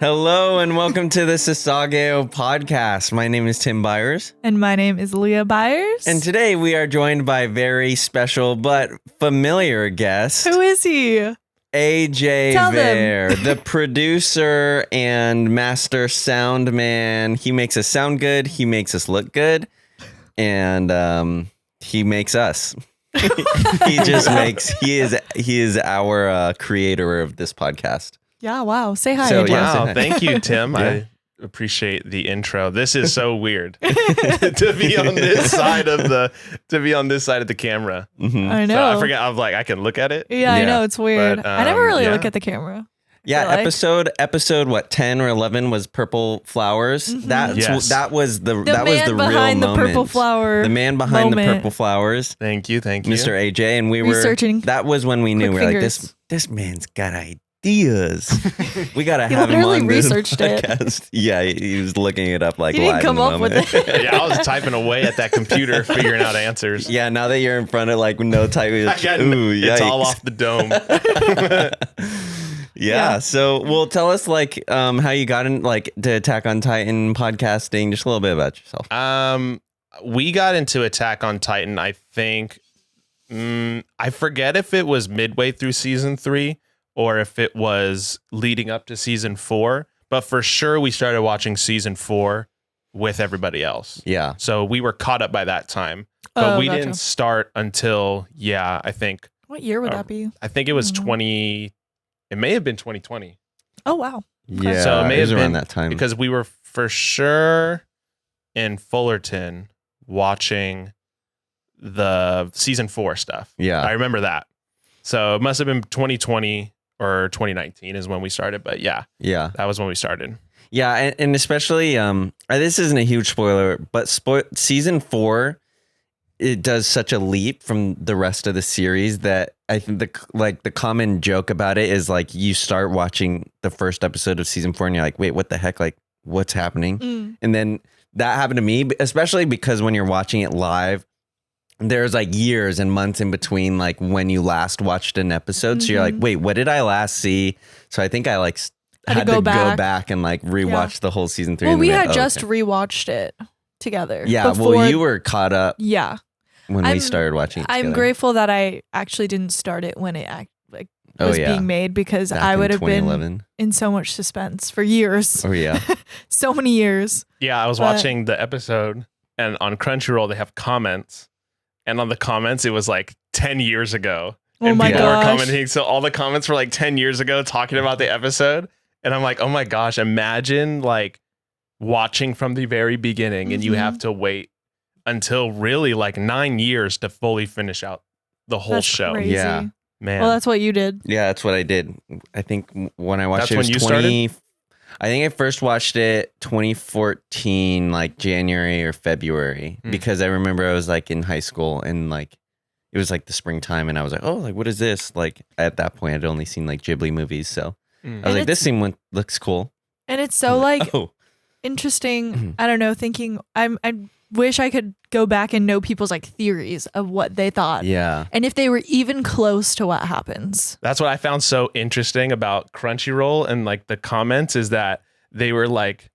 Hello and welcome to the Sasageyo Podcast. My name is Tim Byers. And my name is Leah Byers. And today we are joined by a very special but familiar guest. Who is he? AJ Tell Ver, the producer and master sound man. He makes us sound good. He makes us look good. And he makes us. He is our creator of this podcast. Yeah, wow. Say hi. So, AJ. yeah. Wow, thank you, Tim. Yeah. I appreciate the intro. This is so weird to be on this side of the camera. Mm-hmm. I know. So I forget. I'm like, I can look at it. Yeah, I Yeah. know. It's weird. But, I never really yeah. look at the camera. Yeah, Like- episode what 10 or 11 was Purple Flowers. Mhm. Yes. That was the The that was man the real behind the moment. purple flower. The man behind the moment. purple flowers, Thank you. Mr. AJ, and we Researching. were. That was when we knew Quick we were like fingers. this man's got ideas. We gotta He have him literally on this researched it. podcast. Yeah, he was looking it up like He didn't live come in the up with moment. it. Yeah, I was typing away at that computer, figuring out answers. Yeah, now that you're in front of like no type, I got, ooh, it's all yikes. off the dome. Yeah. So, well, tell us like how you got in like to Attack on Titan podcasting. Just a little bit about yourself. We got into Attack on Titan, I think. I forget if it was midway through season 3 or if it was leading up to season 4. But for sure, we started watching season 4 with everybody else. Yeah. So we were caught up by that time. But we gotcha. didn't start until, I think What year would that be? it was Mhm. it may have been 2020. Oh, wow. Yeah. So it may was have around been that time. because we were for sure in Fullerton watching the season 4 stuff. Yeah. I remember that. So it must have been 2020 or 2019 is when we started. But yeah, Yeah. that was when we started. Yeah, and especially this isn't a huge spoiler, but season 4, it does such a leap from the rest of the series that I think the common joke about it is like you start watching the first episode of season 4 and you're like, wait, what the heck? Like, what's happening? Mm. And then that happened to me, especially because when you're watching it live, there's like years and months in between like when you last watched an episode. So you're like, Mhm. wait, what did I last see? So I think I like had to go back and like rewatch the whole season 3. Well, and we then had okay. just rewatched it together. Yeah, before- well, you were caught up Yeah. when we I'm- started watching it I'm together. grateful that I actually didn't start it when it was being made because Back I in would have been 2011. in so much suspense for years. Oh, yeah. So many years. Yeah, I was But- watching the episode and on Crunchyroll, they have comments. And on the comments, it was like 10 years ago. Oh And my people were gosh. commenting. So all the comments were like 10 years ago talking about the episode. And I'm like, oh my gosh, imagine like watching from the very beginning and you Mhm. have to wait until really like 9 years to fully finish out the whole That's show. crazy. Yeah. Man. Well, that's what you did. Yeah, that's what I did. I think when I watched That's it, it when was you 20. I think I first watched it 2014, like January or February, Hmm. because I remember I was like in high school and like it was like the springtime, and I was like, oh, like what is this? Like at that point, I'd only seen like Ghibli movies, so I was Mm. And like, this it's- scene looks cool. And it's so like oh, interesting. Mhm. I don't know, thinking I wish I could go back and know people's like theories of what they thought. yeah, And if they were even close to what happens. That's what I found so interesting about Crunchyroll and like the comments is that they were like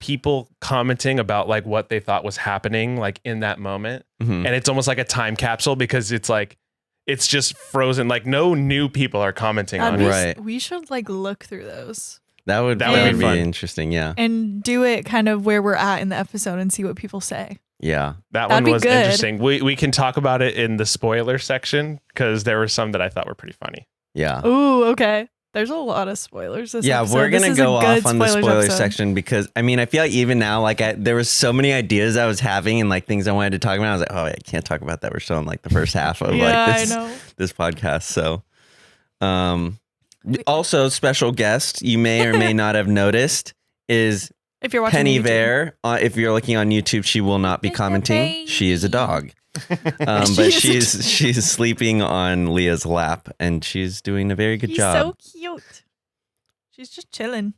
people commenting about like what they thought was happening like in that moment. Mhm. And it's almost like a time capsule because it's like it's just frozen. Like no new people are commenting on That'd it. be Right. We should like look through those that would be be fun. interesting. Yeah, and do it kind of where we're at in the episode and see what people say. yeah. That That'd one be was good. interesting. We can talk about it in the spoiler section because there were some that I thought were pretty funny. Yeah. Ooh, okay. There's a lot of spoilers. This Yeah, episode. we're This gonna is a go good off on the spoilers spoiler episode. section because I mean I feel like even now like there was so many ideas I was having and like things I wanted to talk about. I was like, oh, I can't talk about that. We're still in like the first half of Yeah, like I know. this podcast. So, also special guest you may or may not have noticed is If you're watching Penny YouTube. Vare. If you're looking on YouTube, she will not be It's a commenting. She is a baby. dog. But She is a she's sleeping on Leah's lap and she's doing a very good He's job. so cute. She's just chilling.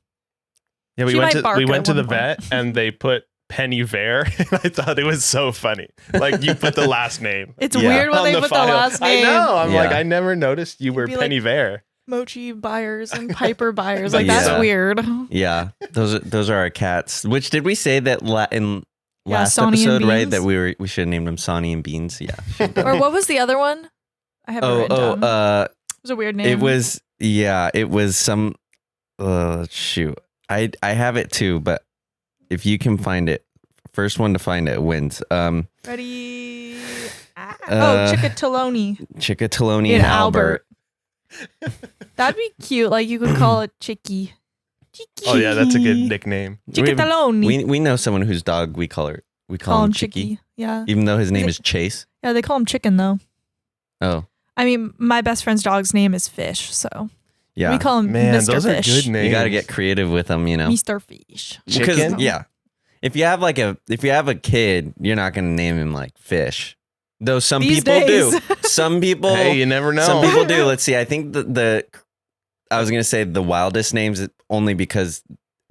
Yeah, we She went might to bark we at went to one the point. vet and they put Penny Vare, and I thought it was so funny. Like you put the last name. It's Yeah. weird when on they the put file. the last name. I know. I'm Yeah. like, I never noticed you were be Penny Vare. Mochi buyers and Piper buyers. Yeah. That's weird. Yeah, those are our cats. Which did we say that in last Sonny and episode, right? Beans. That we should have named them Sonny and Beans. Yeah. Or what was the other one? I have it written down. It was a weird name. It was some. Shoot, I have it too, but if you can find it, first one to find it wins. Ready? Chickatoloni. Chickatoloni and Albert. That'd be cute. Like you could call it Chicky. Oh yeah, that's a good nickname. Chickatoloni. We know someone whose dog we call him Chicky, Yeah. even though his name is Chase. Yeah, they call him Chicken though. Oh. I mean, my best friend's dog's name is Fish, so Yeah. we call him Man, Mr. those Fish. are good names. You got to get creative with them, you know. Mr. Fish. Because Chicken? yeah, if you have a kid, you're not going to name him like Fish. Though some These people days. do. Some people Hey, you never know. Some people do. Let's see. I think I was going to say the wildest names only because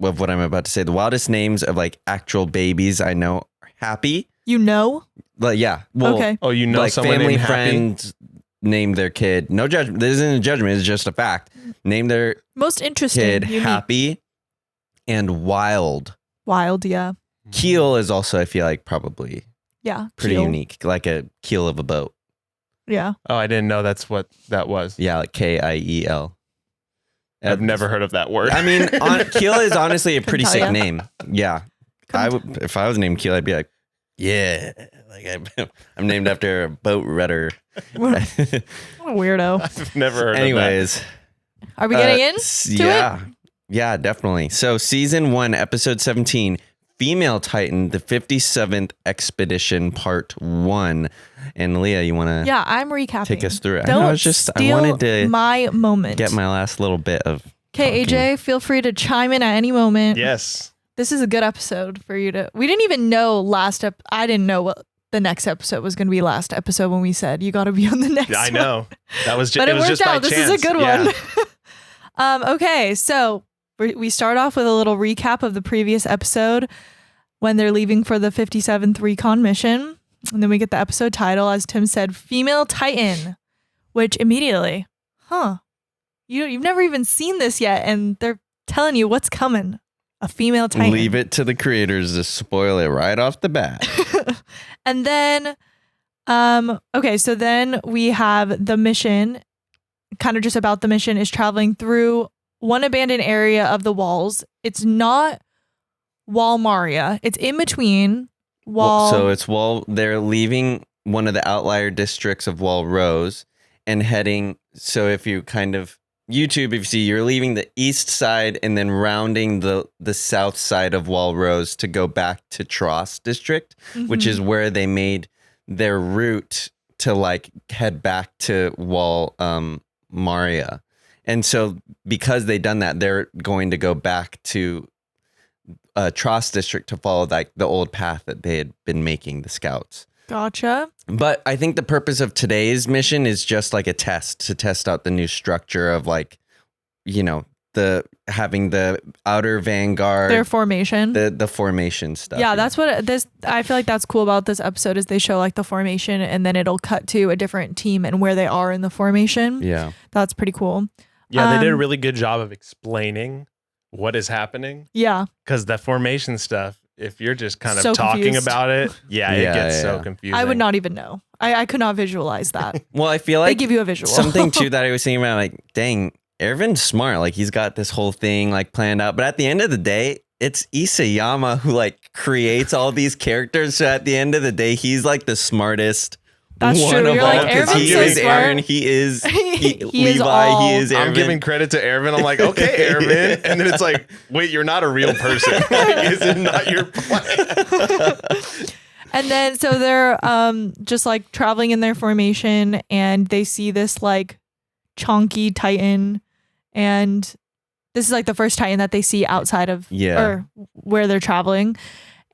of what I'm about to say. The wildest names of like actual babies I know are Happy. You know? Like yeah. Well, Okay. Oh, you know like someone family named Happy? friends named their kid. No judgment. This isn't a judgment. It's just a fact. Name their Most interesting. kid unique. Happy and Wild. Wild, yeah. Keel is also, I feel like, probably Yeah. pretty Keel. unique, like a keel of a boat. Yeah. Oh, I didn't know that's what that was. Yeah, like Kiel. I've never heard of that word. I mean, keel is honestly a pretty tell sick ya. name. Yeah, I would if I was named Keel, I'd be like, yeah, like I'm named after a boat rudder. What a weirdo. I've never heard Anyways, Are we getting in? Yeah, definitely. So season 1, episode 17. Female Titan, the 57th Expedition, Part 1. And Leah, you want to Yeah, I'm recapping. take us through it? Don't I know, I steal wanted to my moment. get my last little bit of. Okay, talking. AJ, feel free to chime in at any moment. Yes. This is a good episode for you to. We didn't even know I didn't know what the next episode was going to be last episode when we said you got to be on the next I one. know. That was just But it was worked just by out. This chance. is a good Yeah. one. Okay, so we start off with a little recap of the previous episode when they're leaving for the 57th recon mission. And then we get the episode title, as Tim said, Female Titan, which immediately, you've never even seen this yet. And they're telling you what's coming. A female Titan. Leave it to the creators to spoil it right off the bat. And then, okay, so then we have the mission, kind of just about the mission, is traveling through one abandoned area of the walls. It's not Wall Maria. It's in between Wall. So it's they're leaving one of the outlier districts of Wall Rose and heading. So if you kind of YouTube, if you see, you're leaving the east side and then rounding the south side of Wall Rose to go back to Tross district, which is where they made their route to like head back to Wall Maria. And so because they done that, they're going to go back to Tross district to follow like the old path that they had been making, the scouts. Gotcha. But I think the purpose of today's mission is just like a test to test out the new structure of like, you know, having the outer vanguard, Their formation. the formation stuff. Yeah, that's what I feel like that's cool about this episode is they show like the formation and then it'll cut to a different team and where they are in the formation. Yeah. That's pretty cool. Yeah, they did a really good job of explaining what is happening. Yeah. Because the formation stuff, if you're just kind of So talking confused. about it, it gets so Yeah. confusing. I would not even know. I could not visualize that. Well, I feel They like give you a visual. something too that I was thinking about, like, dang, Ervin's smart. Like he's got this whole thing like planned out. But at the end of the day, it's Isayama who like creates all these characters. So at the end of the day, he's like the smartest. That's one true. of You're all, like, 'cause Ervin's he so is smart. Aaron. He is He is Levi. all- He is Ervin. I'm giving credit to Armin. I'm like, okay, Armin. And then it's like, wait, you're not a real person. Like, is it not your plan? And then so they're just like traveling in their formation and they see this like chonky Titan, and this is like the first Titan that they see outside of or where they're traveling,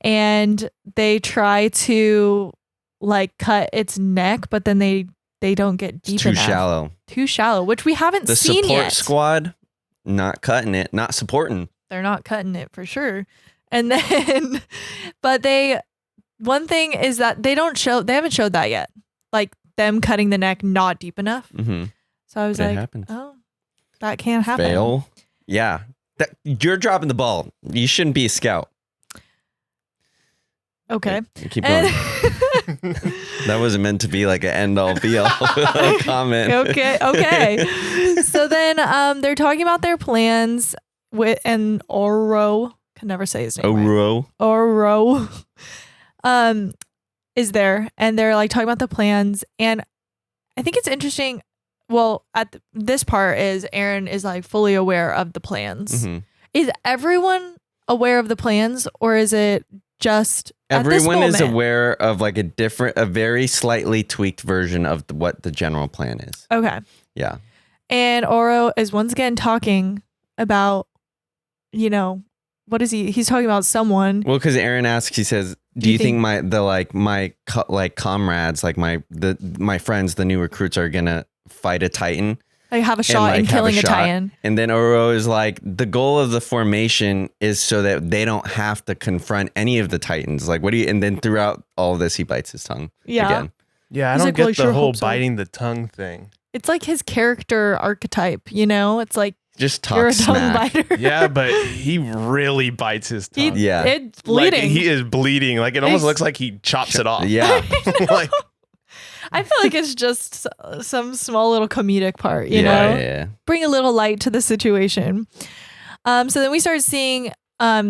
and they try to like cut its neck, but then they don't get deep too enough. Too shallow, which we haven't The seen support yet. squad not cutting it, not supporting. They're not cutting it for sure. And then, but one thing is that they haven't showed that yet. Like them cutting the neck not deep enough. Mm-hmm. So I was It like, happens. oh, that can't happen. Fail. Yeah. You're dropping the ball. You shouldn't be a scout. Okay. Keep going. That wasn't meant to be like an end all be all comment. Okay. So then they're talking about their plans with and Oro, can never say his name. Oro is there, and they're like talking about the plans, and I think it's interesting. Well, this part is Aaron is like fully aware of the plans. Mm-hmm. Is everyone aware of the plans, or is it just everyone is aware of like a very slightly tweaked version of what the general plan is? Okay. Yeah. And Oro is once again talking about, what is he? He's talking about someone. Well, because Aaron asks, he says, "Do you think my comrades, like my friends, the new recruits, are gonna fight a Titan? Like have a shot in killing a Titan?" And then Oro is like, "The goal of the formation is so that they don't have to confront any of the Titans. Like, what do you?" And then throughout all of this, he bites his tongue. Yeah. Again. Yeah, I don't get the whole biting the tongue thing. It's like his character archetype, It's like just talk you're a smack. tongue biter. Yeah, but he really bites his tongue. It's bleeding. Like, he is bleeding. Like it almost looks like he chops it off. Yeah. Like I feel like it's just some small little comedic part, you know? Yeah. Bring a little light to the situation. So then we start seeing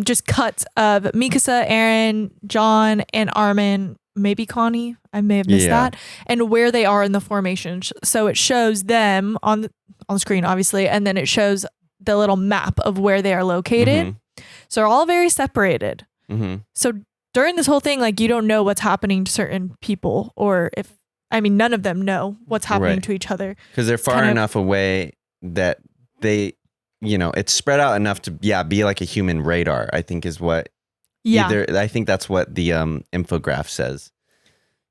just cuts of Mikasa, Aaron, John, and Armin, maybe Connie. I may have missed that. And where they are in the formation. So it shows them on the screen, obviously, and then it shows the little map of where they are located. Mm-hmm. So they're all very separated. Mm-hmm. So during this whole thing, like you don't know what's happening to certain people, or none of them know what's happening to each other. Because they're far enough away that they, it's spread out enough to, be like a human radar, I think is what. Yeah. I think that's what the infograph says.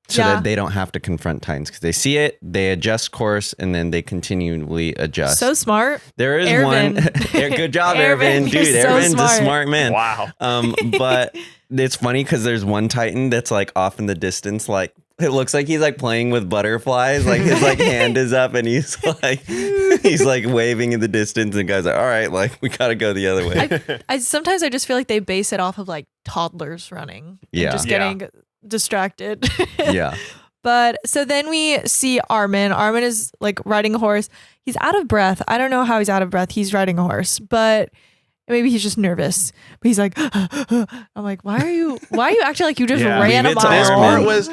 So that they don't have to confront Titans because they see it, they adjust course, and then they continually adjust. So smart. There is Ervin. one. Good job, Ervin. Dude, so Ervin's smart. a smart man. wow. But it's funny because there's one Titan that's like off in the distance, like it looks like he's like playing with butterflies. Like his like hand is up and he's like waving in the distance, and guys are all right, like we gotta go the other way. I sometimes I just feel like they base it off of like toddlers running. Yeah. And just getting distracted. Yeah. But so then we see Armin. Armin is like riding a horse. He's out of breath. I don't know how he's out of breath. He's riding a horse, but maybe he's just nervous. But he's like, I'm like, why are you acting like you just ran a mile? This part was,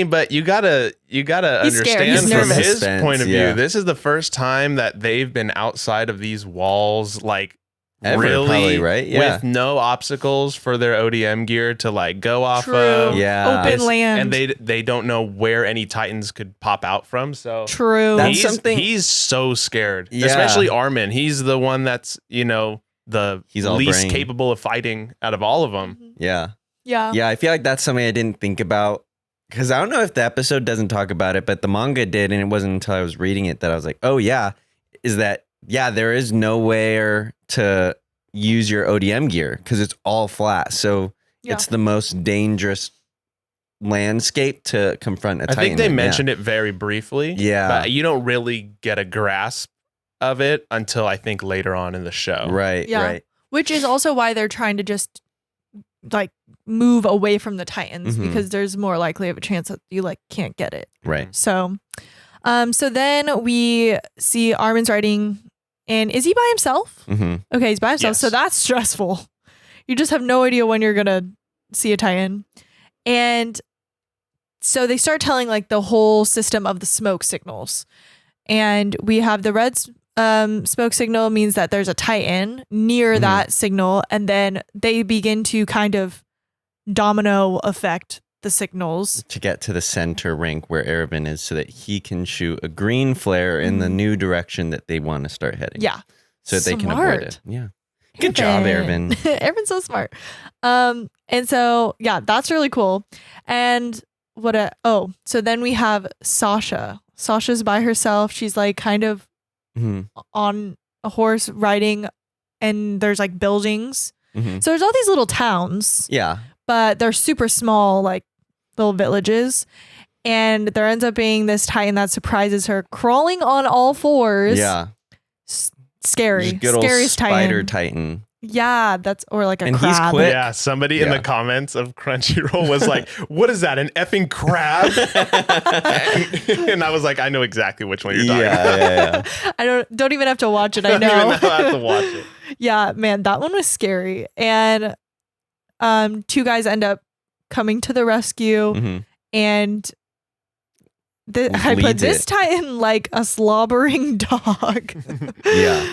but you gotta understand from his point of view. This is the first time that they've been outside of these walls, like ever, really, probably, right? Yeah. With no obstacles for their ODM gear to like go off True. of. Yeah. Open land. And they don't know where any Titans could pop out from. So true. That's something. He's so scared. Yeah. Especially Armin. He's the one that's, he's all least brain. capable of fighting out of all of them. Yeah. Yeah. Yeah. I feel like that's something I didn't think about because I don't know if the episode doesn't talk about it, but the manga did. And it wasn't until I was reading it that I was like, oh, yeah. There is nowhere to use your ODM gear because it's all flat. So it's the most dangerous landscape to confront a Titan. I think they mentioned it very briefly. Yeah. But you don't really get a grasp of it until I think later on in the show. Right. Yeah. Right. Which is also why they're trying to just like move away from the Titans because there's more likely of a chance that you like can't get it. Right. So, so then we see Armin's riding, and is he by himself? Mm-hmm. Okay, he's by himself. Yes. So that's stressful. You just have no idea when you're gonna see a Titan, and so they start telling like the whole system of the smoke signals, and we have the red smoke signal means that there's a Titan near that signal, and then they begin to kind of domino affect the signals to get to the center rink where Ervin is so that he can shoot a green flare in the new direction that they want to start heading. Yeah. So that they can avoid it. Yeah. Good job, Ervin. Ervin's so smart. And so, yeah, that's really cool. And so then we have Sasha. Sasha's by herself. She's like kind of on a horse riding, and there's like buildings. So there's all these little towns. Yeah. But they're super small, like little villages. And there ends up being this Titan that surprises her, crawling on all fours. Yeah. scary. Just good old Scariest spider Titan. Titan. Yeah, that's or like a And he's crab. quick. Yeah, somebody in the comments of Crunchyroll was like, "What is that? An effing crab?" and I was like, "I know exactly which one you're talking about." Yeah. I don't even have to watch it. I I don't even know. know how to watch it. Yeah, man, that one was scary. And two guys end up coming to the rescue, Mhm. and I put leads this it. Titan like a slobbering dog. Yeah.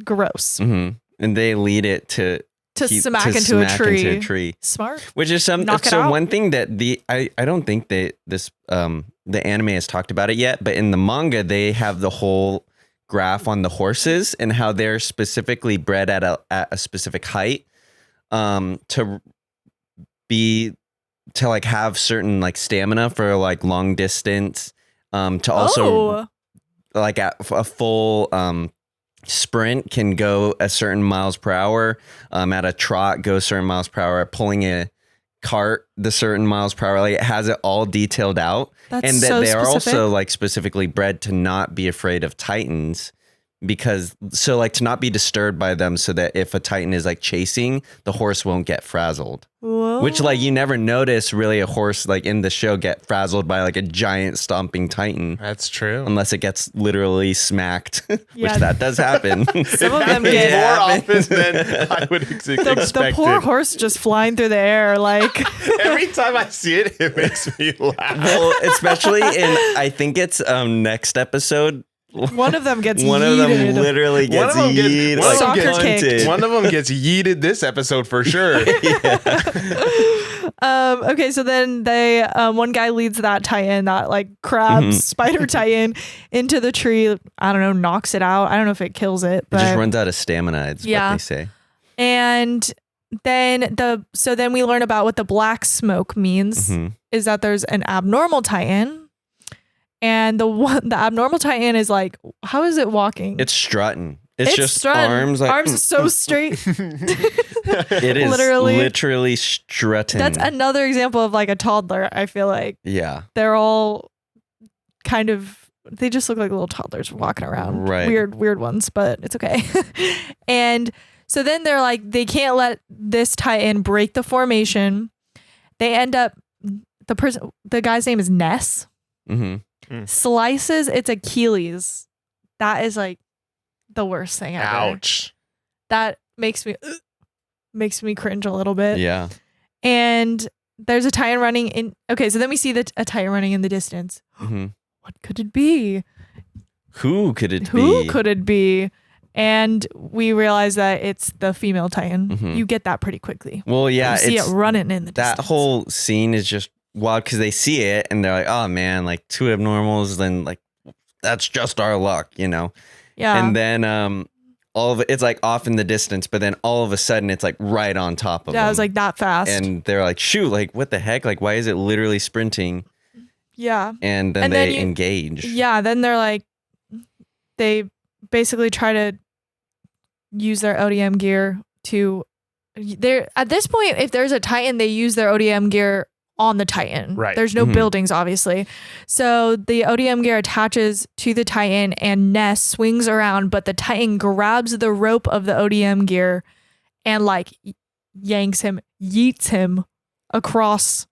Gross. hmm And they lead it to Smack into a tree. Smart. Which is some Knock it so out. one thing that I don't think that this the anime has talked about it yet, but in the manga they have the whole graph on the horses and how they're specifically bred at a specific height to like have certain like stamina for like long distance to also like at a full sprint can go a certain miles per hour, at a trot go certain miles per hour, pulling a cart the certain miles per hour. Like it has it all detailed out. That's And that so they are specific. also like specifically bred to not be afraid of Titans, because so like to not be disturbed by them, so that if a Titan is like chasing, the horse won't get frazzled. Whoa. Which like you never notice really a horse like in the show get frazzled by like a giant stomping Titan. That's true. Unless it gets literally smacked, Yeah. which that does happen. Some of them Happens get more Yeah. often than I would expect. the poor horse just flying through the air like Every time I see it, it makes me laugh. Well, especially in I think it's next episode. one of them gets One yeeted. of them literally One gets of them gets- yeeted, one of them like gets- punted. One of them gets yeeted this episode for sure. Okay, so then they one guy leads that Titan, that like crab Mhm. spider Titan, into the tree. I don't know, knocks it out. I don't know if it kills it, It just but runs out of stamina. It's Yeah. what they say. and then then we learn about what the black smoke means. Mhm. Is that there's an abnormal Titan, and the abnormal Titan is like, how is it walking? It's strutting. It's just strutting. arms like arms so straight. It is literally. literally strutting. That's another example of like a toddler. I feel like yeah. they're all kind of, they just look like little toddlers walking around. Right. Weird ones, but it's okay. And so then they're like, they can't let this Titan break the formation. They end up, the guy's name is Ness, hmm slices its Achilles. That is like the worst thing ever. Ouch. That makes me cringe a little bit. Yeah. And there's a Titan running in. Okay, so then we see a Titan running in the distance. hmm What could it be? Who could it Who be? could it be? And we realize that it's the female Titan. Mhm. You get that pretty quickly. Well, yeah, You see it's it running in the that distance. whole scene is just wild because they see it and they're like, "Oh man, like two abnormals." Then like, that's just our luck, you know. Yeah. And then all of it's like off in the distance, but then all of a sudden it's like right on top of yeah, them. it was like that fast. and they're like, "Shoot! Like what the heck? Like why is it literally sprinting?" yeah. And then And they then engage. Yeah. Then they're like, they basically try to use their ODM gear to. They're at this point, if there's a Titan, they use their ODM gear on the Titan. Right. There's no Mhm. buildings, obviously. So the ODM gear attaches to the Titan and Ness swings around, but the Titan grabs the rope of the ODM gear and like yeets him across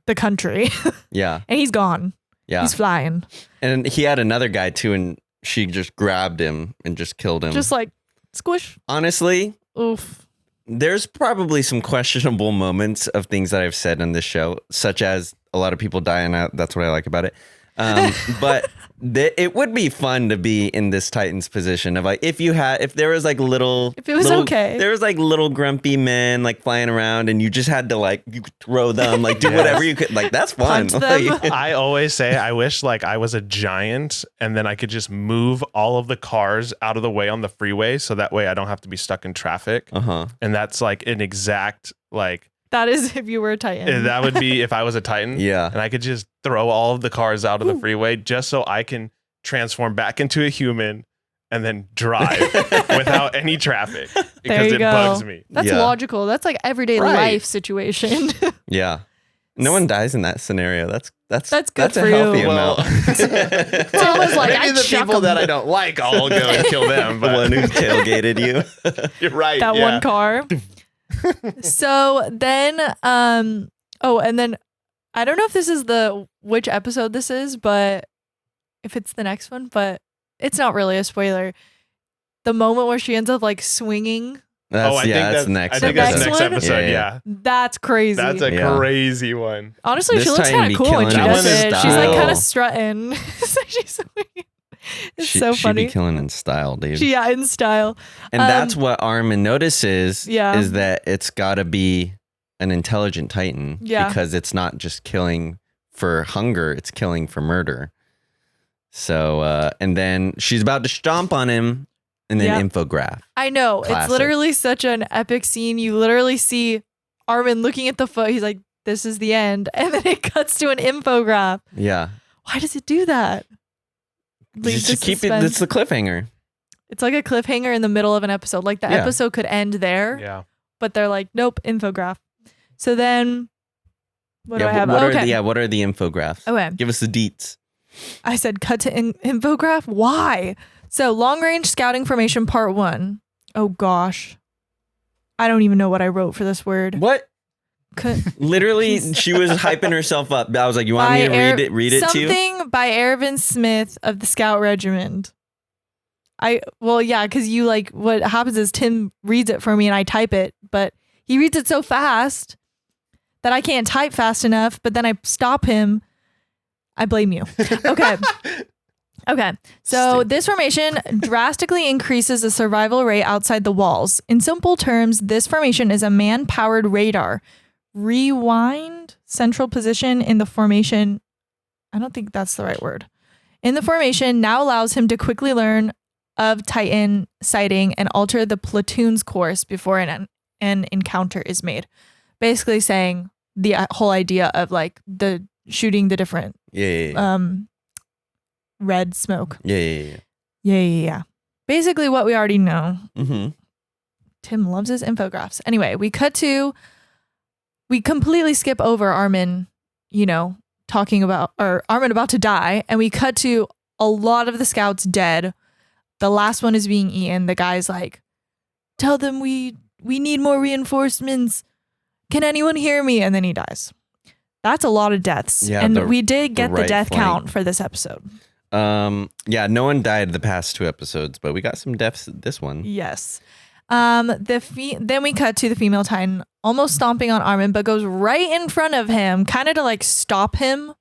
the country. Yeah, And he's gone. yeah. He's flying. And he had another guy too, and she just grabbed him and just killed him. Just like squish. Honestly, Oof. there's probably some questionable moments of things that I've said on this show, such as a lot of people die, and that's what I like about it. But it would be fun to be in this Titan's position of like if there was like If it was okay. there was like little grumpy men like flying around, and you just had to like you could throw them, like do whatever you could, like that's fun. Punch them. Like, I always say I wish like I was a giant and then I could just move all of the cars out of the way on the freeway so that way I don't have to be stuck in traffic. uh-huh. And that's like an exact like That is if you were a Titan. that would be if I was a Titan. Yeah. And I could just throw all of the cars out of the freeway just so I can transform back into a human and then drive without any traffic because you it go. bugs me. That's Yeah. logical. That's like everyday Right. life situation. Yeah. No one dies in that scenario. That's good a for healthy you. amount. Tim was like, Maybe I'd the chuck people him. that I don't like, I'll go and kill them. The But one who tailgated you. you're right. That yeah. one car. So then, and then I don't know if this is which episode this is, but if it's the next one, but it's not really a spoiler. The moment where she ends up like swinging, That's next. I think episode. that's next Next one? episode. Yeah, Yeah. that's crazy. That's a Yeah. crazy one. Honestly, This she looks Titan kind be of cool when she killing does in it. She's like style. kind of strutting. So she's swinging. It's so She'd funny. be killing in style, dude. In style. And that's what Armin notices Yeah. is that it's got to be an intelligent Titan Yeah. because it's not just killing for hunger, it's killing for murder. So, and then she's about to stomp on him and then Yeah. infograph. I know. Classic. It's literally such an epic scene. You literally see Armin looking at the foot. He's like, this is the end. And then it cuts to an infograph. Yeah. Why does it do that? Leave Just the to keep it, suspense. it's the cliffhanger. It's like a cliffhanger in the middle of an episode. Like the Yeah. episode could end there, Yeah. but they're like, nope, infograph. So then, what do I have? What Okay. what are the infographs? Okay. Give us the deets. I said cut to infograph. Why? So long range scouting formation part 1. Oh gosh. I don't even know what I wrote for this word. What? Co- Literally, she was hyping herself up. I was like, you want me to read it to you? Something by Ervin Smith of the Scout Regiment. Because you like, what happens is Tim reads it for me and I type it, but he reads it so fast that I can't type fast enough, but then I stop him. I blame you. Okay. Okay. So Stupid. this formation drastically increases the survival rate outside the walls. In simple terms, this formation is a man-powered radar. Rewind central position in the formation. I don't think that's the right word. In the formation now allows him to quickly learn of Titan sighting and alter the platoon's course before an encounter is made. Basically saying the whole idea of like the shooting the different Yeah. red smoke. Yeah. Yeah. Basically what we already know. Mm-hmm. Tim loves his infographics. Anyway, we completely skip over Armin, talking about, or Armin about to die, and we cut to a lot of the scouts dead. The last one is being eaten. The guy's like, tell them we need more reinforcements. Can anyone hear me? And then he dies. That's a lot of deaths. Yeah, and we did get the right death flank. count for this episode. Yeah, no one died the past 2 episodes, but we got some deaths this one. Yes. Then we cut to the female Titan almost stomping on Armin, but goes right in front of him, kind of to like stop him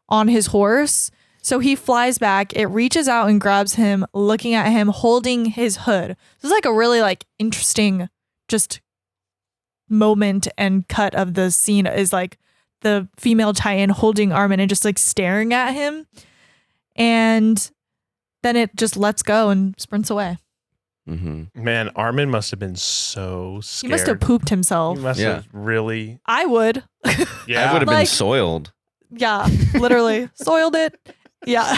on his horse. So he flies back. It reaches out and grabs him, looking at him, holding his hood. This is like a really like interesting just moment and cut of the scene is like the female Titan holding Armin and just like staring at him. And then it just lets go and sprints away. Mm-hmm. Man, Armin must have been so scared. He must have pooped himself. He must have really. I would. Yeah. I would have been Like- soiled. Yeah, literally. Soiled it. Yeah.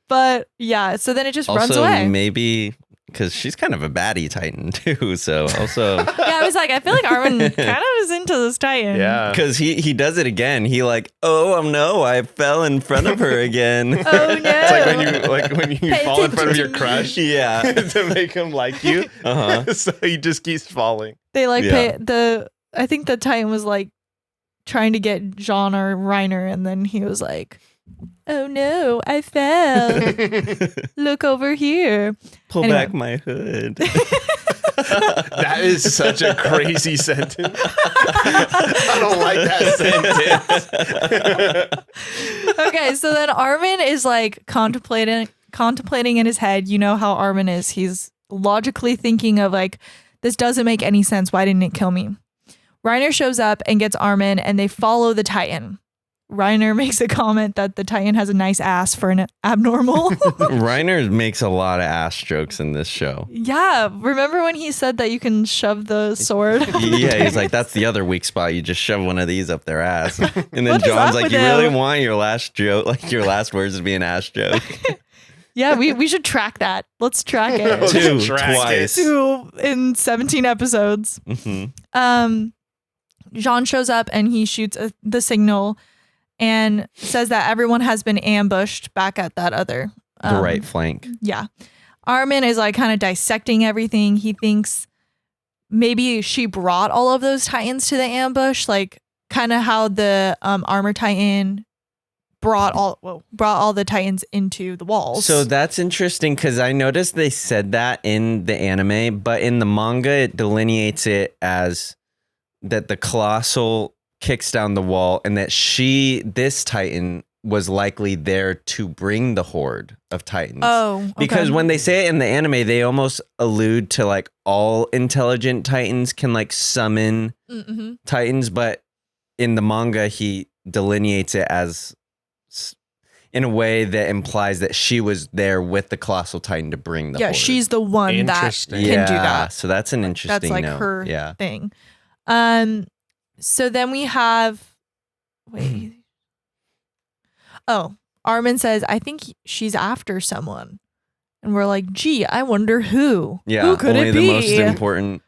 But yeah, so then it just runs Also, away. maybe because she's kind of a baddie Titan too. So also, Yeah, I was like, I feel like Armin kind of is into this Titan. Yeah. because he does it again. He like, oh no, I fell in front of her again. Oh no. It's like when you Pay fall in front of your attention to crush Yeah. to make him like you. Uh-huh. So he just keeps falling. They like Yeah. I think the Titan was like trying to get John or Reiner, and then he was like, oh no, I fell. Look over here. Pull Anyway. back my hood. That is such a crazy sentence. I don't like that sentence. Okay, so then Armin is like contemplating in his head. You know how Armin is. He's logically thinking of like, this doesn't make any sense. Why didn't it kill me? Reiner shows up and gets Armin, and they follow the Titan. Reiner makes a comment that the Titan has a nice ass for an abnormal. Reiner makes a lot of ass jokes in this show. Yeah, remember when he said that you can shove the sword? Yeah, he's like, that's the other weak spot. You just shove one of these up their ass. And then What is John's up like, with you really him? want your last joke, like your last words to be an ass joke? Yeah, we should track that. Let's track it. Two, Track it. twice. 2 in 17 episodes. Mhm. Jean shows up and he shoots the signal and says that everyone has been ambushed back at that other the right flank. Yeah. Armin is like kind of dissecting everything. He thinks maybe she brought all of those Titans to the ambush, like kind of how the armor Titan brought all the Titans into the walls. So that's interesting because I noticed they said that in the anime, but in the manga it delineates it as that the Colossal kicks down the wall and that this Titan was likely there to bring the horde of Titans. Oh, okay. Because when they say it in the anime, they almost allude to like all intelligent Titans can like summon Titans, but in the manga, he delineates it as in a way that implies that she was there with the Colossal Titan to bring the horde. She's the one that can do that. So that's an interesting That's like note. her thing. So then we have Armin says, I think she's after someone. And we're like, gee, I wonder who. Yeah, who could only it be? the most important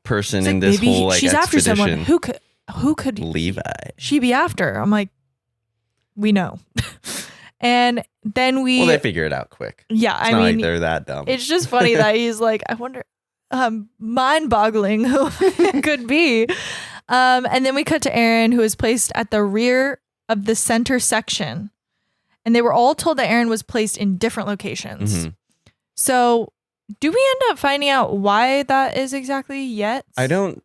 person in this maybe whole like she's expedition. after someone. Who could Levi. she be after? I'm like, we know. And then they figure it out quick. Yeah, it's not like they're that dumb. It's just funny that he's like, I wonder, mind-boggling who it could be. And then we cut to Eren, who is placed at the rear of the center section. And they were all told that Eren was placed in different locations. Mm-hmm. So do we end up finding out why that is exactly yet? I don't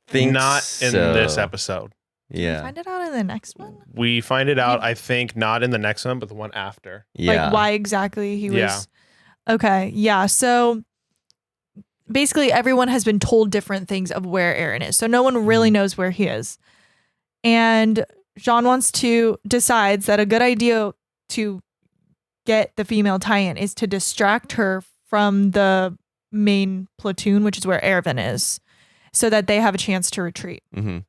think not so. in this episode. Yeah. Do we find it out in the next one? We find it out, I think, not in the next one, but the one after. Yeah. Like why exactly he was. Yeah. Okay. Yeah. So basically everyone has been told different things of where Eren is. So no one really knows where he is. And Jean decides that a good idea to get the female Titan is to distract her from the main platoon, which is where Erwin is, so that they have a chance to retreat. Mm-hmm.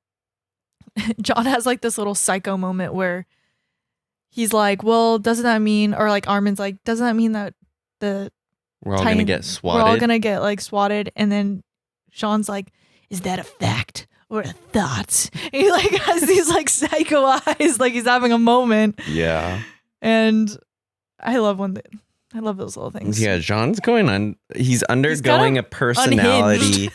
John has like this little psycho moment where he's like, well, doesn't that mean, or like Armin's like, doesn't that mean that we're all going to get swatted? We're all going to get like swatted. And then Jean's like, is that a fact or a thought? And he like has these like psycho eyes, like he's having a moment. Yeah. And I love those little things. Yeah, Jean's going on. He's undergoing a personality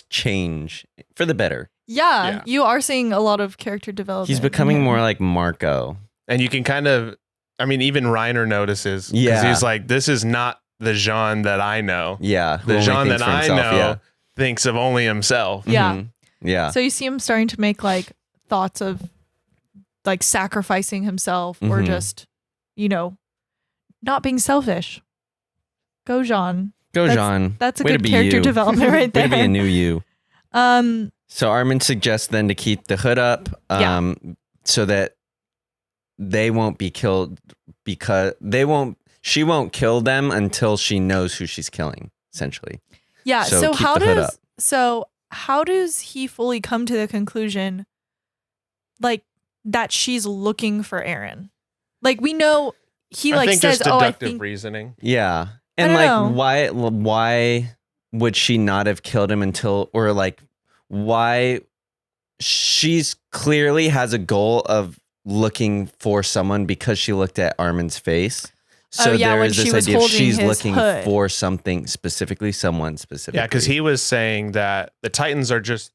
change for the better. Yeah, you are seeing a lot of character development. He's becoming more like Marco. And you can kind of, I mean, even Reiner notices. Yeah. He's like, this is not the Jean that I know. Yeah. The Jean that I know thinks of only himself. Yeah. Mm-hmm. Yeah. So you see him starting to make like thoughts of like sacrificing himself or just, not being selfish. Go Jean. Jean. That's a good character development right there. Way to be a new you. So Armin suggests then to keep the hood up so that they won't be killed because she won't kill them until she knows who she's killing, essentially. Yeah. So how does he fully come to the conclusion like that she's looking for Eren? Like we know he like says, just deductive reasoning. Yeah. And like why would she not have killed him until, or like why she's clearly has a goal of looking for someone because she looked at Armin's face. So there is this idea of she's looking for something specifically, someone specifically. Yeah, because he was saying that the Titans are just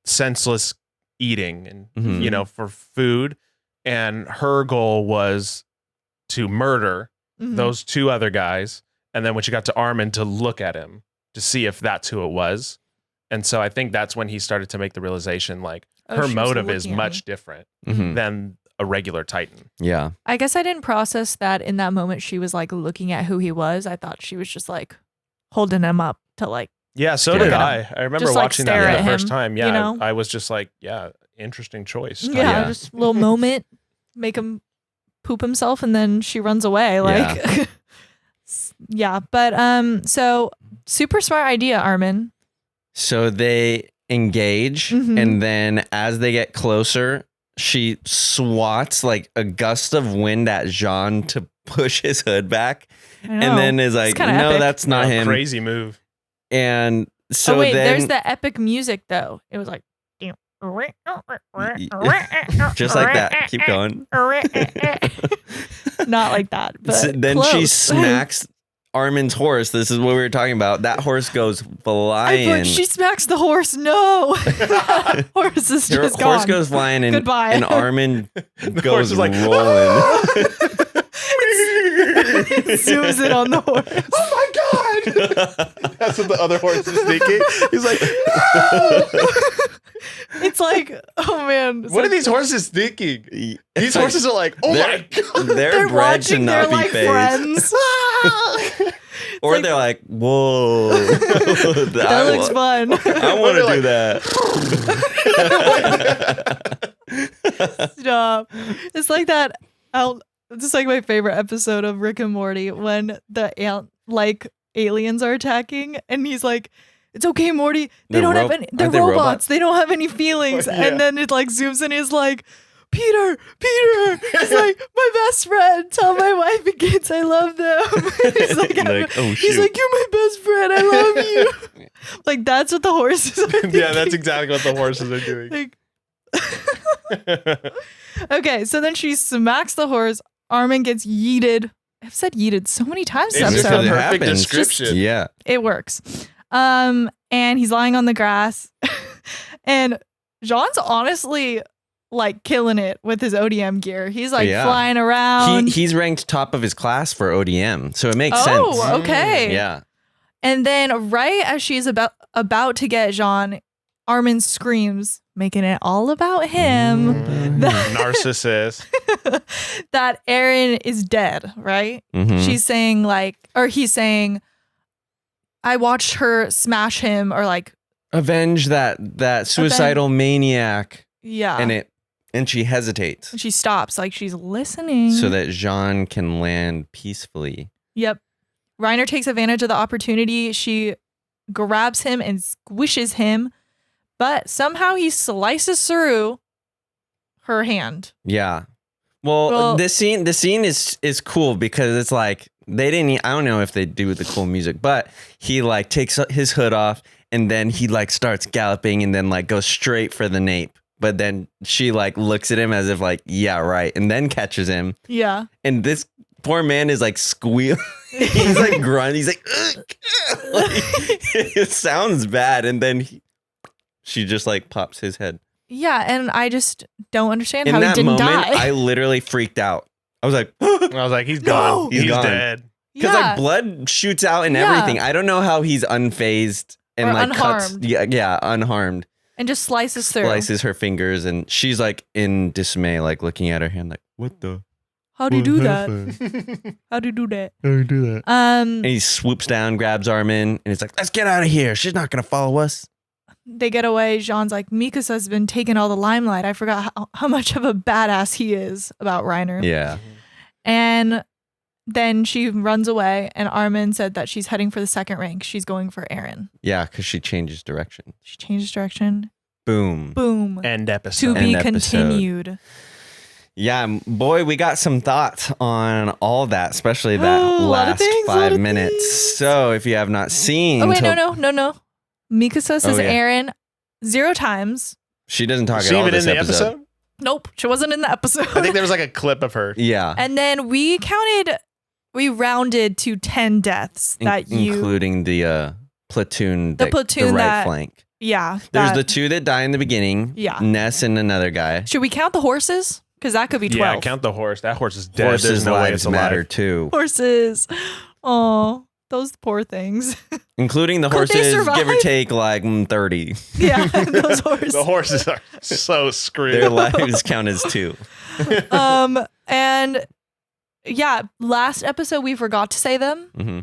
senseless eating and, for food. And her goal was to murder those two other guys. And then when she got to Armin, to look at him to see if that's who it was. And so I think that's when he started to make the realization, like, her motive is much different than a regular Titan. Yeah. I guess I didn't process that in that moment she was like looking at who he was. I thought she was just like holding him up to like. Yeah, so did I. I remember just, watching like, that the first time. Yeah, I was just like, interesting choice. Yeah, just a little moment, make him poop himself, and then she runs away. Like, but so super smart idea, Armin. So they engage, and then as they get closer, she swats like a gust of wind at Jean to push his hood back, and then is like, "No, epic. that's not him." Crazy move. And So oh wait, then, there's the epic music though. It was like just like that. Keep going. not like that, but So then she close. smacks Armin's horse. This is what we were talking about. That horse goes flying. But she smacks the horse. No, that horse is Her just horse gone. goes flying, and, Goodbye. and Armin horse goes is like, rolling. Zooms in on the horse. Oh my god! That's what the other horse is thinking. He's like, It's like, oh man. what are these horses thinking? These horses are like, oh my god. They're bred to watching not their be like phased. friends. Or like- they're like, whoa. That looks fun. I want to They're do that. Stop. It's like that. It's like my favorite episode of Rick and Morty when the aliens are attacking, and he's like, "It's okay, Morty. They They're don't have ro- any. They're aren't they robots. robots? They don't have any feelings." Yeah. And then it like zooms in. He's like, Peter. He's like, my best friend. Tell my wife and kids I love them. He's like, oh, he's shoot. like, you're my best friend. I love you. Like that's what the horses are thinking. Yeah, that's exactly what the horses are doing. Like, okay, so then she smacks the horse. Armin gets yeeted. I've said yeeted so many times this It's just episode. a perfect happens. description. Yeah. It works. And he's lying on the grass. And Jean's honestly like killing it with his ODM gear. He's like Yeah. flying around. He's ranked top of his class for ODM, so it makes sense. Oh, okay. Yeah. And then right as she's about to get Jean, Armin screams, making it all about him. Narcissist. That Aaron is dead, right? Mhm. She's saying he's saying, I watched her smash him, or like, Avenge that suicidal maniac, yeah. and she hesitates And she stops, like she's listening. so that Jean can land peacefully. Yep. Reiner takes advantage of the opportunity. She grabs him and squishes him, but somehow he slices through her hand. Yeah. Well, this scene is cool because it's like they didn't. I don't know if they do the cool music, but he like takes his hood off and then he like starts galloping and then like goes straight for the nape. But then she like looks at him as if like, yeah, right, and then catches him. Yeah. And this poor man is like squealing. He's like grunting. He's like, ugh, like, it sounds bad. And then she just like pops his head. Yeah, and I just don't understand In how he that didn't moment, die. I literally freaked out. I was like, I was like, he's gone. No. He's gone. dead. because yeah. like blood shoots out and Yeah. everything. I don't know how he's unfazed and Or like cuts. unharmed. Yeah, unharmed. And just slices through. Slices her fingers and she's like in dismay, like looking at her hand, like, what the? How do you do that? happened? How do you do that? How do you do that? And he swoops down, grabs Armin, and he's like, let's get out of here. She's not gonna follow us. They get away. Jean's like, Mikasa's been taking all the limelight. I forgot how much of a badass he is about Reiner. Yeah. And then she runs away, and Armin said that she's heading for the second rank. She's going for Aaron. Yeah, because she changes direction. She changes direction. Boom. Boom. End To episode. be End episode. continued. Yeah, boy, we got some thoughts on all that, especially that Oh, a lot of last things, a lot 5 of minutes. things. So if you have not seen, Oh, wait, no. Mikasa says yeah. Aaron 0 times. she doesn't talk Was at she all even this in the episode. episode? Nope, she wasn't in the episode. I think there was like a clip of her. Yeah, And then we rounded to 10 deaths that you, including the platoon, The platoon the right that- flank. yeah. There's that- the 2 that die in the beginning. Yeah. Ness and another guy. Should we count the horses? Because that could be 12. Yeah, count the horse. That horse is dead. Horses' There's no way lives it's alive. matter too, Horses. Oh, those poor things. including the Could they horses. Give or survive? take like 30. Yeah, those horses. The horses are so screwed. Their lives count as 2. And yeah, last episode we forgot to say them. Mm-hmm.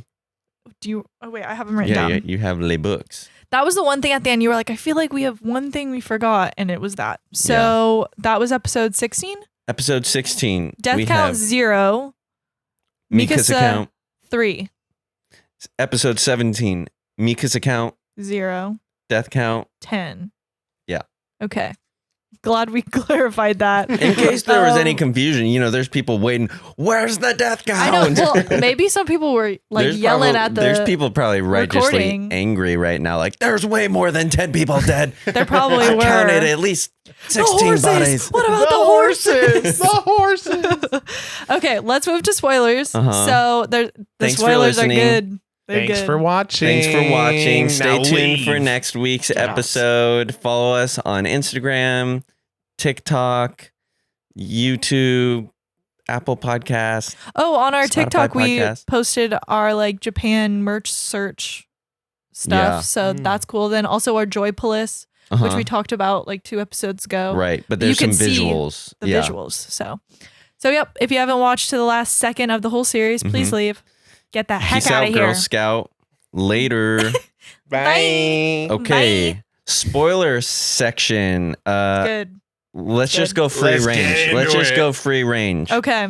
Do you? Oh wait, I have them written Yeah, down. yeah, you have les books. That was the one thing at the end. You were like, I feel like we have one thing we forgot, and it was that. So that was episode 16. Episode 16. Death we count have 0. Mika's Mikasa- account. 3. Episode 17. Mika's account. 0. Death count. 10. Yeah. Okay. glad we clarified that. In case there was any confusion, there's people waiting. Where's the death I know. count? Well, maybe some people were like There's yelling at the. There's people probably righteously recording. angry right now. Like, there's way more than 10 people dead. There probably I were. counted at least 16 the horses. bodies. What about the horses? The horses. Okay, let's move to spoilers. Uh-huh. So the Thanks for spoilers are listening. good. They're Thanks good. for watching. Thanks for watching. Stay Now tuned leave. for next week's Get out. episode. Follow us on Instagram, TikTok, YouTube, Apple Podcasts. Oh, on our Spotify TikTok, we podcast. posted our like Japan merch search stuff. Yeah. So that's cool. Then also our Joy Police, which Uh-huh. we talked about like 2 episodes ago. Right, but You there's some can see visuals. The Yeah. visuals. So yep. If you haven't watched to the last second of the whole series, please leave. Get the heck Peace out out, of Girl here. Scout. Later. Bye. Okay. Spoiler section. Good. Let's just Good. go free Let's get range. into Let's just it. go free range. Okay.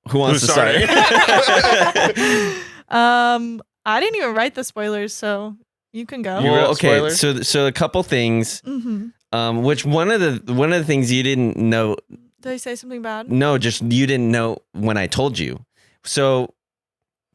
Who wants Who's to start? I didn't even write the spoilers, so you can go. You Well, wrote okay. spoilers? So a couple things. Mm-hmm. Which one of the things you didn't know? Did I say something bad? No, just you didn't know when I told you. So,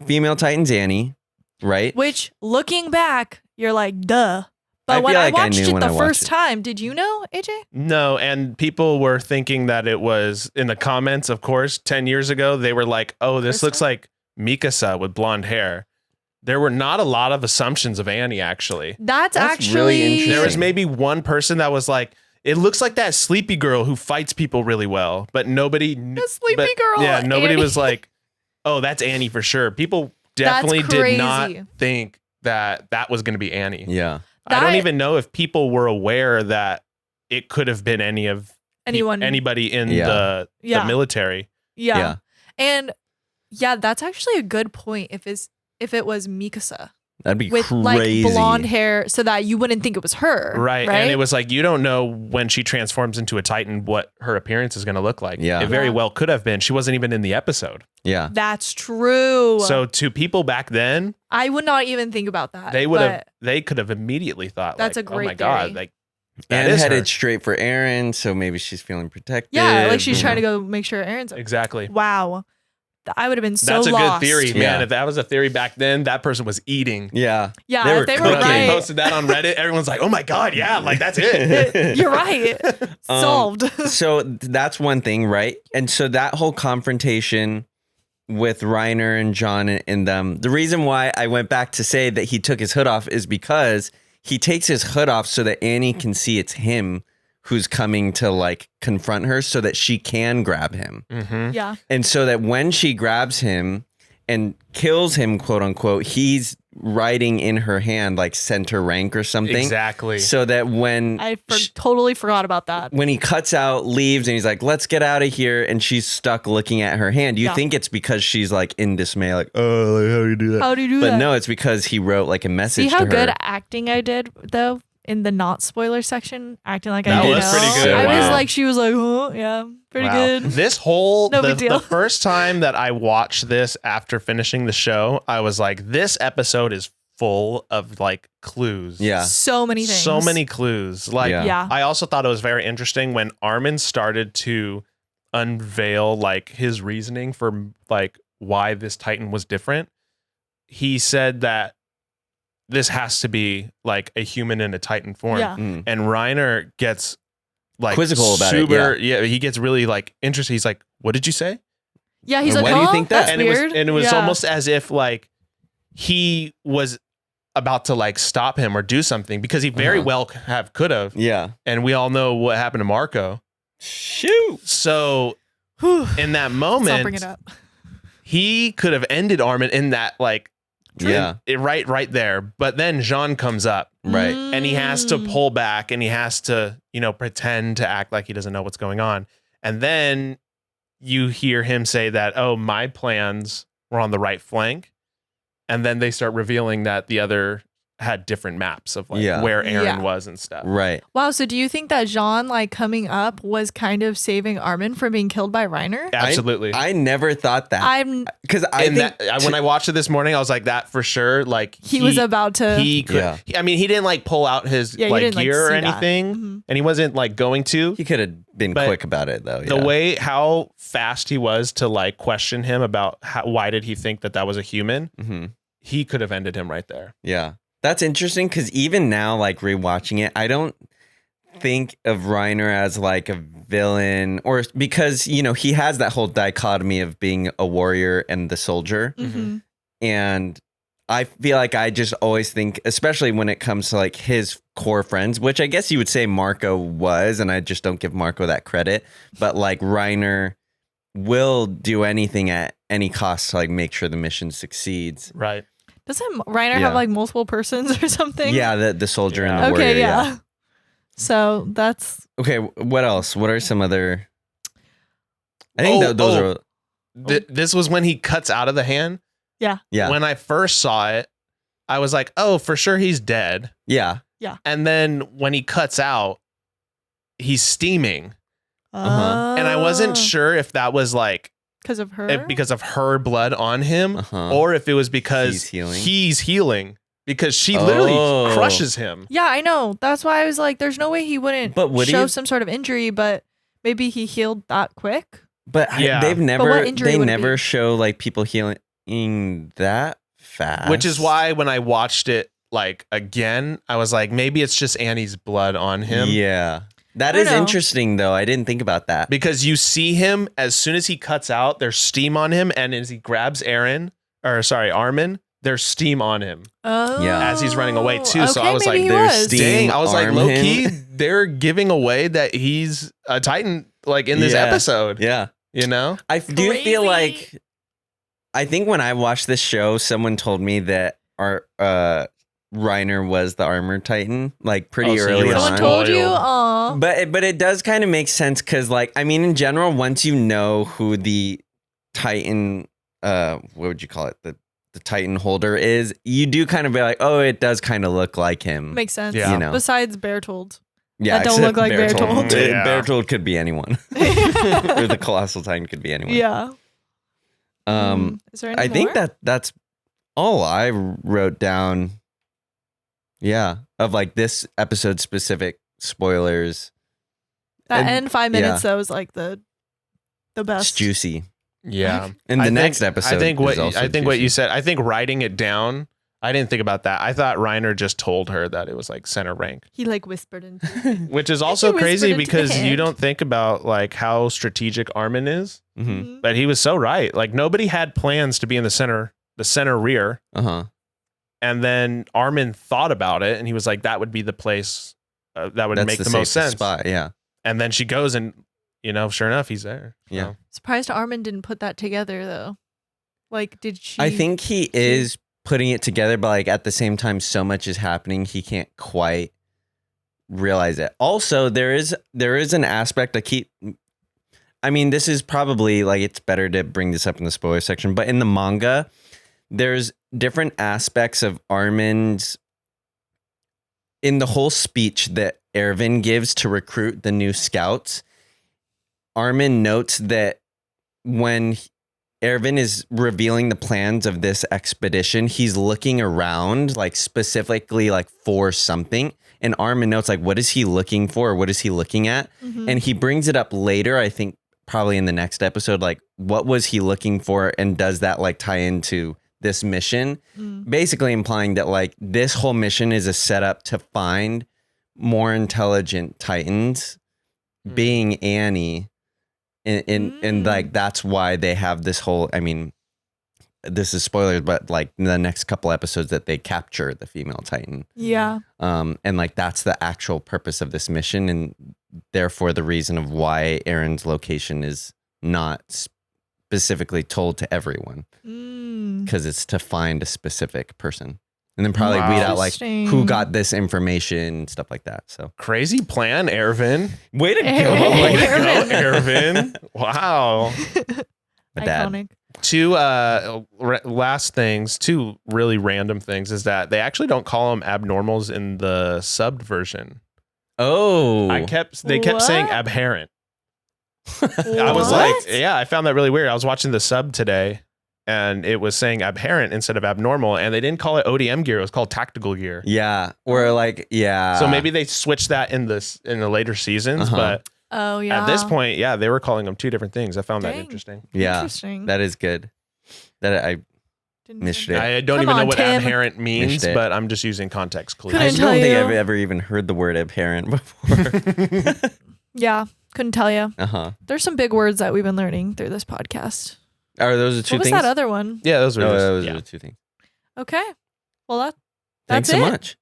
female Titan's Annie, right? Which, looking back, you're like, duh. But I when feel I like I watched knew it when the I watched first it. time, did you know, AJ? No, and people were thinking that it was in the comments, of course, 10 years ago. They were like, oh, this First looks like Mikasa with blonde hair. There were not a lot of assumptions of Annie, actually. That's really actually interesting. There was maybe one person that was like, it looks like that sleepy girl who fights people really well, but nobody. The sleepy girl, Yeah, nobody Annie. was like, oh, that's Annie for sure. People definitely That's did not crazy. think that was going to be Annie. Yeah. I don't That- even know if people were aware that it could have been anybody in Yeah. the military. Yeah. Yeah. And yeah, that's actually a good point. If it was Mikasa That'd be with crazy. like blonde hair, so that you wouldn't think it was her, Right. And it was like, you don't know when she transforms into a Titan what her appearance is going to look like. Yeah. It very Yeah. well could have been. She wasn't even in the episode. Yeah. That's true. So to people back then, I would not even think about that. they could have immediately thought, That's like, a great oh my God, theory. like that And is her. headed straight for Aaron, so maybe she's feeling protected. Yeah, like she's you trying to know. go make sure Aaron's. Exactly. Wow, I would have been so That's a lost. good theory, man. Yeah. If that was a theory back then, that person was eating. Yeah. Yeah, They if were they were cooking. When they right. posted that on Reddit, everyone's like, oh my God, yeah, like that's it. You're right. Solved. So that's one thing, right? And so that whole confrontation with Reiner and John and them, the reason why I went back to say that he took his hood off is because he takes his hood off so that Annie can see it's him who's coming to like confront her so that she can grab him. Mm-hmm. Yeah. And so that when she grabs him and kills him, quote unquote, he's writing in her hand like center rank or something. Exactly. So that when I totally forgot about that. when he cuts out, leaves, and he's like, let's get out of here, and she's stuck looking at her hand, you Yeah. think it's because she's like in dismay, like, oh, like, how do you do that? How do you do But that? no, it's because he wrote like a message See how to her. good acting I did though in the not spoiler section, acting like I That didn't was know. pretty good. I was Wow. like, she was like, oh yeah, pretty Wow. good. This whole No big the deal. first time that I watched this after finishing the show, I was like, this episode is full of like clues. Yeah. So many things. So many clues. Like Yeah. Yeah. I also thought it was very interesting when Armin started to unveil like his reasoning for like why this Titan was different. He said that this has to be like a human in a Titan form. Yeah. Mm. And Reiner gets like Quizzical about it, super, yeah, he gets really like interested. He's like, "What did you say?" Yeah, he's And like, why do you huh? think that? That's and weird. it was Yeah. almost as if like he was about to like stop him or do something because he very Uh-huh. well could have. Yeah. And we all know what happened to Marco. Shoot. So Whew. in that Let's not moment, bring it up. he could have ended Armin in that like Yeah. right there. But then Jean comes up Right. and he has to Mm. pull back and he has to, pretend to act like he doesn't know what's going on. And then you hear him say that, oh, my plans were on the right flank. And then they start revealing that the other had different maps of like Yeah. where Eren Yeah. was and stuff. Right. Wow. So do you think that Jean like coming up was kind of saving Armin from being killed by Reiner? Absolutely. I never thought that. I'm. Because I and think when I watched it this morning, I was like, that for sure. Like He was about to. He could. Yeah. I mean, he didn't like pull out his Yeah, you like didn't, like, gear or see that. anything, Mhm. and he wasn't like going to. he could have been But quick about it, though. The yeah. way how fast he was to like question him about why did he think that was a human, Mhm. he could have ended him right there. Yeah. That's interesting because even now, like rewatching it, I don't think of Reiner as like a villain or because, you know, he has that whole dichotomy of being a warrior and the soldier. Mhm. And I feel like I just always think, especially when it comes to like his core friends, which I guess you would say Marco was, and I just don't give Marco that credit. But like Reiner will do anything at any cost to like make sure the mission succeeds. Right. Doesn't Reiner Yeah. have like multiple persons or something? Yeah, the soldier and Yeah. the warrior. Okay. Yeah. So that's. Okay, what else? What are some other? I think those are. This was when he cuts out of the hand. Yeah. When I first saw it, I was like, oh, for sure he's dead. Yeah. And then when he cuts out, he's steaming. And I Oh. wasn't sure if that was like because of her. because of her blood on him Uh-huh. or if it was because He's healing? healing because she literally Oh. crushes him. Yeah, I know. That's why I was like, there's no way he wouldn't But would he show have- some sort of injury, but maybe he healed that quick. But Yeah. they've what never injury they would it never be? show like people healing that fast. Which is why when I watched it like again, I was like, maybe it's just Annie's blood on him. Yeah. That I is don't know. interesting though. I didn't think about that. Because you see him as soon as he cuts out, there's steam on him, and as he grabs Armin, there's steam on him Oh. Yeah. as he's running away too. So Okay, I was maybe like, he there's was. steam. dang, I was like, Arm low him. key, they're giving away that he's a Titan like in this Yeah. episode. Yeah. You know? I do feel Crazy. like I think when I watched this show, someone told me that our Reiner was the armored Titan, like pretty Oh, so you early were Someone on. told you? Spoiled. Aw. But it does kind of make sense because, like, I mean, in general, once you know who the Titan, what would you call it, the Titan holder is, you do kind of be like, oh, it does kind of look like him. Makes sense. Yeah. You know. Besides Bertold. Yeah, that don't except look like Bertold. Yeah. Bertold could be anyone, or the Colossal Titan could be anyone. Yeah. Is there any I think more? that's all I wrote down. Yeah, of like this episode specific spoilers. that and- end 5 minutes yeah. though was like the It's best. juicy. Yeah. And the I think- next episode, I think what is also what you juicy. said. I think writing it down. I didn't think about that. I thought Reiner just told her that it was like center rank, He like whispered into it. which is also whispered crazy into the because you hand. don't think about like how strategic Armin is. Mhm. But he was so right. Like nobody had plans to be in the center rear, Uh-huh. and then Armin thought about it, and he was like, "That would be the place that would That's make the safest most sense." spot. Yeah. And then she goes, and sure enough, he's there. Yeah. So, Surprised Armin didn't put that together though. Like, did she? I think he is putting it together, but like at the same time, so much is happening, he can't quite realize it. Also, there is an aspect I mean, this is probably like it's better to bring this up in the spoiler section, but in the manga, there's different aspects of Armin's in the whole speech that Erwin gives to recruit the new scouts. Armin notes that when Erwin is revealing the plans of this expedition, he's looking around like specifically like for something. And Armin notes like, what is he looking for? What is he looking at? Mhm. And he brings it up later, I think probably in the next episode, like what was he looking for? And does that like tie into this mission? Mm. Basically implying that like this whole mission is a setup to find more intelligent Titans, being Annie. And like that's why they have this whole, I mean, this is spoilers, but like in the next couple episodes that they capture the female Titan. Yeah. And like that's the actual purpose of this mission, and therefore the reason of why Eren's location is not specifically told to everyone, Mm. because it's to find a specific person, and then probably Wow. weed out like who Interesting. got this information and stuff like that. So crazy plan, Erwin. way to Erwin. go, Way to Erwin. go, Erwin. Wow. my dad. Iconic. Two last things, two really random things is that they actually don't call them abnormals in the subbed version. Oh, They kept saying What? abhorrent. I was like, What? yeah, I found that really weird. I was watching the sub today and it was saying abhorrent instead of abnormal, and they didn't call it ODM gear, it was called tactical gear. yeah, or like So maybe they switched that in the later seasons, but Oh yeah. at this point, yeah, they were calling them two different things. I found that Dang. interesting. yeah, Interesting. that is good. That I Didn't missed even- it. I don't Come even know on, what Tim. abhorrent means, Missed it. but I'm just using context clues. I Couldn't don't think tell I've you. ever even heard the word abhorrent before. Yeah, couldn't tell you. There's some big words that we've been learning through this podcast. Are those the two What was things? that other one? Yeah, those were No, just, those yeah. are the two things. Okay. Well, that's Thanks it. so much.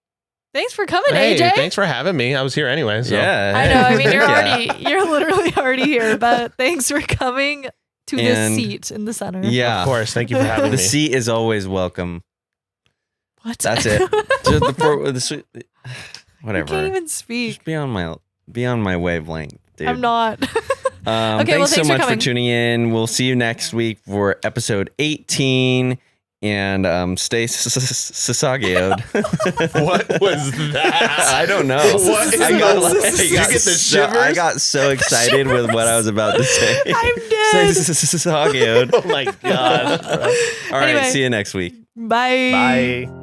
Thanks for coming, Hey, AJ. thanks for having me. I was here anyway. So. Yeah, I know. I mean, Yeah. you're literally already here, but thanks for coming to this And- seat in the center. Yeah, Of course. Thank you for having the me. seat is always welcome. What? That's it. Just I whatever. can't even speak. Just be on my wavelength, dude. I'm not. Okay, well, Thanks thanks so for much for coming. tuning in. We'll see you next week for episode 18. And stay Sasageyo'd. What was that? I don't know. What? I got You get the shivers? I got so excited with what I was about to say. I'm dead. Sasageyo'd. Oh my God. All right, Anyway. see you next week. Bye. Bye.